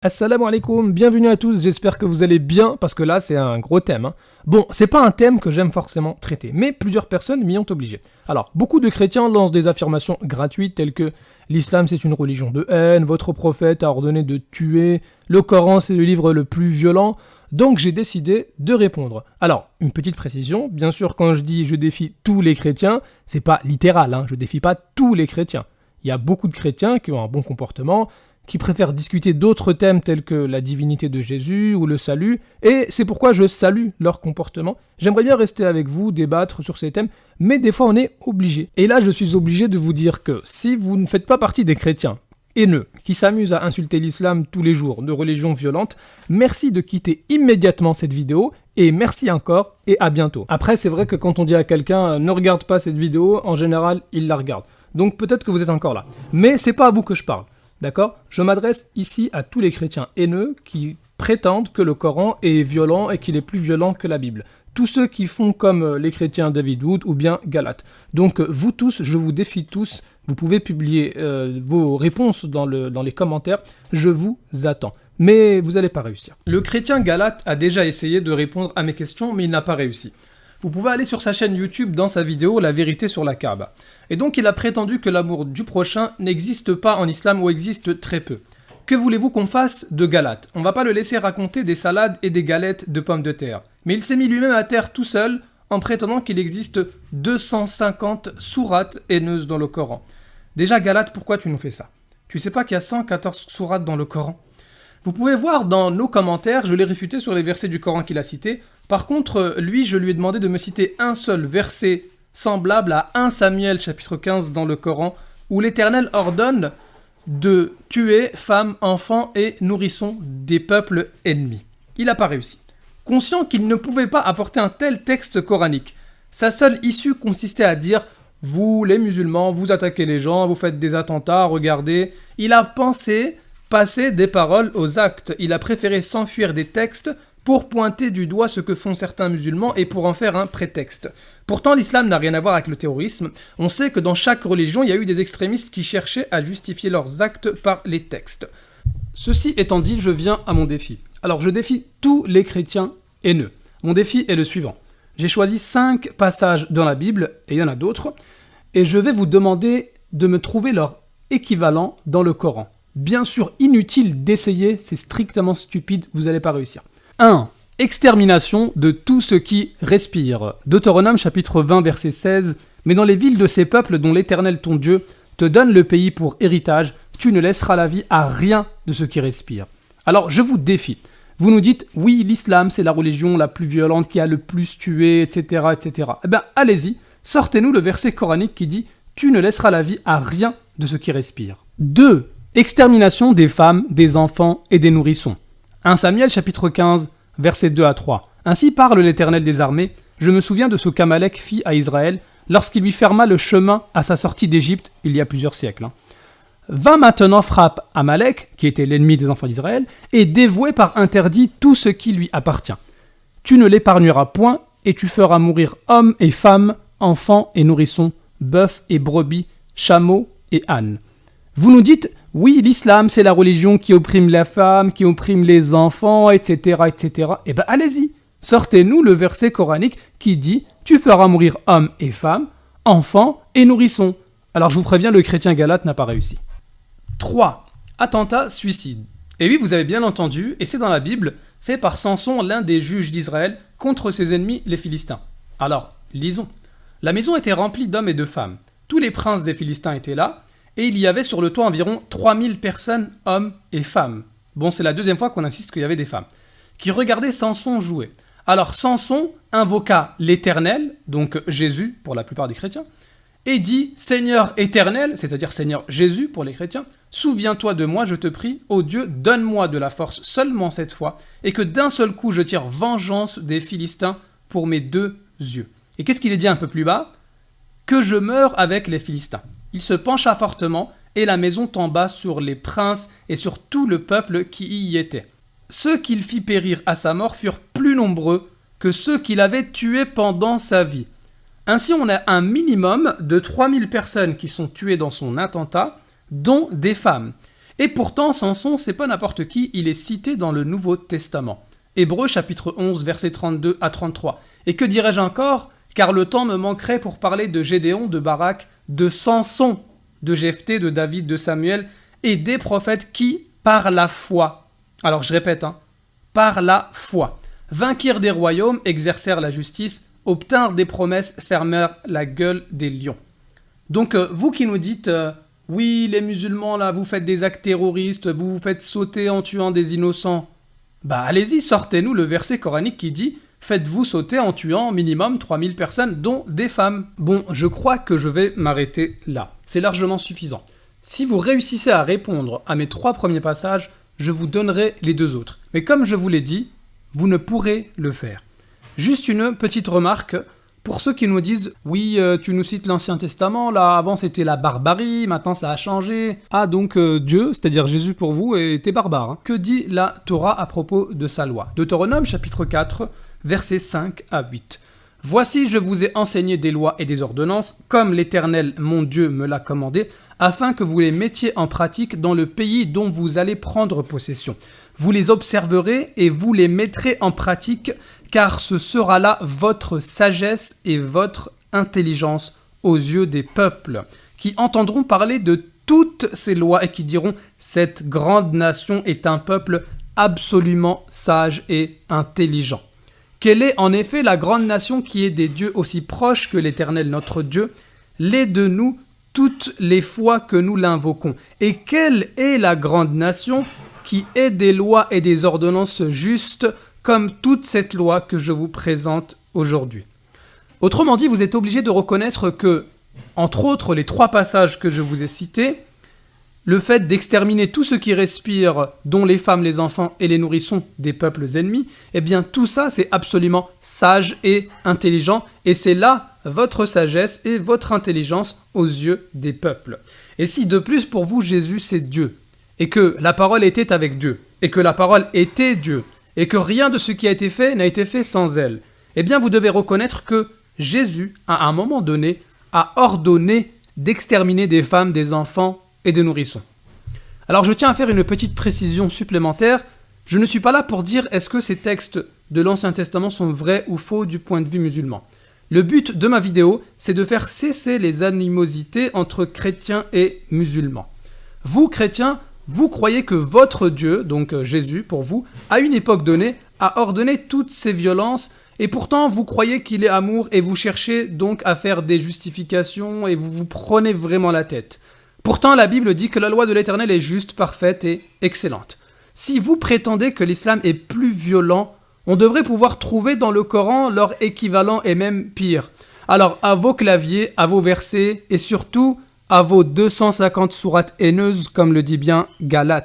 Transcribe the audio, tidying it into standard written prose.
Assalamu alaikum, bienvenue à tous, j'espère que vous allez bien, parce que là c'est un gros thème. Bon, c'est pas un thème que j'aime forcément traiter, mais plusieurs personnes m'y ont obligé. Alors, beaucoup de chrétiens lancent des affirmations gratuites telles que l'islam c'est une religion de haine, votre prophète a ordonné de tuer, le Coran c'est le livre le plus violent, donc j'ai décidé de répondre. Alors, une petite précision, bien sûr quand je dis je défie tous les chrétiens, c'est pas littéral, je défie pas tous les chrétiens. Il y a beaucoup de chrétiens qui ont un bon comportement, qui préfèrent discuter d'autres thèmes tels que la divinité de Jésus ou le salut, et c'est pourquoi je salue leur comportement. J'aimerais bien rester avec vous, débattre sur ces thèmes, mais des fois on est obligé. Et là je suis obligé de vous dire que si vous ne faites pas partie des chrétiens haineux, qui s'amusent à insulter l'islam tous les jours de religion violente, merci de quitter immédiatement cette vidéo, et merci encore, et à bientôt. Après c'est vrai que quand on dit à quelqu'un ne regarde pas cette vidéo, en général il la regarde. Donc peut-être que vous êtes encore là. Mais c'est pas à vous que je parle. D'accord ? Je m'adresse ici à tous les chrétiens haineux qui prétendent que le Coran est violent et qu'il est plus violent que la Bible. Tous ceux qui font comme les chrétiens David Wood ou bien Galate. Donc vous tous, je vous défie tous, vous pouvez publier vos réponses dans les commentaires, je vous attends. Mais vous n'allez pas réussir. Le chrétien Galate a déjà essayé de répondre à mes questions, mais il n'a pas réussi. Vous pouvez aller sur sa chaîne YouTube dans sa vidéo La vérité sur la Kaaba. Et donc il a prétendu que l'amour du prochain n'existe pas en islam ou existe très peu. Que voulez-vous qu'on fasse de Galate ? On va pas le laisser raconter des salades et des galettes de pommes de terre. Mais il s'est mis lui-même à terre tout seul en prétendant qu'il existe 250 sourates haineuses dans le Coran. Déjà Galate, pourquoi tu nous fais ça ? Tu sais pas qu'il y a 114 sourates dans le Coran ? Vous pouvez voir dans nos commentaires, je l'ai réfuté sur les versets du Coran qu'il a cités. Par contre, lui, je lui ai demandé de me citer un seul verset semblable à 1 Samuel chapitre 15 dans le Coran, où l'Éternel ordonne de tuer femmes, enfants et nourrissons des peuples ennemis. Il n'a pas réussi. Conscient qu'il ne pouvait pas apporter un tel texte coranique, sa seule issue consistait à dire « Vous, les musulmans, vous attaquez les gens, vous faites des attentats, regardez ». Il a pensé passer des paroles aux actes. Il a préféré s'enfuir des textes pour pointer du doigt ce que font certains musulmans et pour en faire un prétexte. Pourtant, l'islam n'a rien à voir avec le terrorisme. On sait que dans chaque religion, il y a eu des extrémistes qui cherchaient à justifier leurs actes par les textes. Ceci étant dit, je viens à mon défi. Alors, je défie tous les chrétiens haineux. Mon défi est le suivant. J'ai choisi 5 passages dans la Bible, et il y en a d'autres, et je vais vous demander de me trouver leur équivalent dans le Coran. Bien sûr, inutile d'essayer, c'est strictement stupide, vous n'allez pas réussir. 1. Extermination de tout ce qui respire. Deutéronome chapitre 20 verset 16. Mais dans les villes de ces peuples dont l'Éternel ton Dieu te donne le pays pour héritage, tu ne laisseras la vie à rien de ce qui respire. Alors je vous défie. Vous nous dites, oui, l'islam c'est la religion la plus violente qui a le plus tué, etc. etc. Eh bien, allez-y, sortez-nous le verset coranique qui dit, tu ne laisseras la vie à rien de ce qui respire. 2. Extermination des femmes, des enfants et des nourrissons. 1 Samuel chapitre 15, versets 2 à 3. Ainsi parle l'Éternel des armées, je me souviens de ce qu'Amalek fit à Israël lorsqu'il lui ferma le chemin à sa sortie d'Égypte il y a plusieurs siècles. Va maintenant frappe Amalek, qui était l'ennemi des enfants d'Israël, et dévouer par interdit tout ce qui lui appartient. Tu ne l'épargneras point, et tu feras mourir hommes et femmes, enfants et nourrissons, bœufs et brebis, chameaux et ânes. Vous nous dites, oui, l'islam, c'est la religion qui opprime la femme, qui opprime les enfants, etc., etc. Eh bien, allez-y, sortez-nous le verset coranique qui dit « Tu feras mourir hommes et femmes, enfants et nourrissons ». Alors, je vous préviens, le chrétien Galate n'a pas réussi. 3. Attentat, suicide. Et oui, vous avez bien entendu, et c'est dans la Bible, fait par Samson, l'un des juges d'Israël, contre ses ennemis, les Philistins. Alors, lisons. La maison était remplie d'hommes et de femmes. Tous les princes des Philistins étaient là, et il y avait sur le toit environ 3000 personnes, hommes et femmes. Bon, c'est la deuxième fois qu'on insiste qu'il y avait des femmes, qui regardaient Samson jouer. Alors Samson invoqua l'Éternel, donc Jésus pour la plupart des chrétiens, et dit « Seigneur éternel », c'est-à-dire Seigneur Jésus pour les chrétiens, « souviens-toi de moi, je te prie, ô Dieu, donne-moi de la force seulement cette fois, et que d'un seul coup je tire vengeance des Philistins pour mes 2 yeux. » Et qu'est-ce qu'il est dit un peu plus bas ? « Que je meure avec les Philistins. » Il se pencha fortement, et la maison tomba sur les princes et sur tout le peuple qui y était. Ceux qu'il fit périr à sa mort furent plus nombreux que ceux qu'il avait tués pendant sa vie. Ainsi, on a un minimum de 3000 personnes qui sont tuées dans son attentat, dont des femmes. Et pourtant, Samson, c'est pas n'importe qui, il est cité dans le Nouveau Testament. Hébreux chapitre 11, versets 32 à 33. Et que dirais-je encore? Car le temps me manquerait pour parler de Gédéon, de Barak, de Samson, de Jephthé, de David, de Samuel, et des prophètes qui, par la foi, alors je répète, par la foi, vainquirent des royaumes, exercèrent la justice, obtinrent des promesses, fermèrent la gueule des lions. Donc vous qui nous dites, oui les musulmans là, vous faites des actes terroristes, vous vous faites sauter en tuant des innocents, bah allez-y, sortez-nous le verset coranique qui dit « Faites-vous sauter en tuant minimum 3000 personnes, dont des femmes ». Bon, je crois que je vais m'arrêter là. C'est largement suffisant. Si vous réussissez à répondre à mes 3 premiers passages, je vous donnerai les 2 autres. Mais comme je vous l'ai dit, vous ne pourrez le faire. Juste une petite remarque, pour ceux qui nous disent « Oui, tu nous cites l'Ancien Testament, là, avant c'était la barbarie, maintenant ça a changé. » Ah, donc Dieu, c'est-à-dire Jésus pour vous, était barbare. Que dit la Torah à propos de sa loi? Deutéronome chapitre 4, versets 5 à 8. « Voici, je vous ai enseigné des lois et des ordonnances, comme l'Éternel, mon Dieu, me l'a commandé, afin que vous les mettiez en pratique dans le pays dont vous allez prendre possession. Vous les observerez et vous les mettrez en pratique, car ce sera là votre sagesse et votre intelligence aux yeux des peuples, qui entendront parler de toutes ces lois et qui diront « Cette grande nation est un peuple absolument sage et intelligent. » Quelle est en effet la grande nation qui est des dieux aussi proches que l'Éternel notre Dieu, l'est de nous toutes les fois que nous l'invoquons. Et quelle est la grande nation qui ait des lois et des ordonnances justes comme toute cette loi que je vous présente aujourd'hui. Autrement dit, vous êtes obligé de reconnaître que, entre autres les 3 passages que je vous ai cités, le fait d'exterminer tout ce qui respire, dont les femmes, les enfants et les nourrissons des peuples ennemis, eh bien tout ça c'est absolument sage et intelligent, et c'est là votre sagesse et votre intelligence aux yeux des peuples. Et si de plus pour vous Jésus c'est Dieu, et que la parole était avec Dieu, et que la parole était Dieu, et que rien de ce qui a été fait n'a été fait sans elle, eh bien vous devez reconnaître que Jésus, à un moment donné, a ordonné d'exterminer des femmes, des enfants et des nourrissons. Alors je tiens à faire une petite précision supplémentaire. Je ne suis pas là pour dire est-ce que ces textes de l'Ancien Testament sont vrais ou faux du point de vue musulman. Le but de ma vidéo, c'est de faire cesser les animosités entre chrétiens et musulmans. Vous, chrétiens, vous croyez que votre Dieu, donc Jésus pour vous, à une époque donnée, a ordonné toutes ces violences, et pourtant vous croyez qu'il est amour et vous cherchez donc à faire des justifications et vous vous prenez vraiment la tête. Pourtant la Bible dit que la loi de l'Éternel est juste, parfaite et excellente. Si vous prétendez que l'islam est plus violent, on devrait pouvoir trouver dans le Coran leur équivalent et même pire. Alors à vos claviers, à vos versets et surtout à vos 250 sourates haineuses comme le dit bien Galat.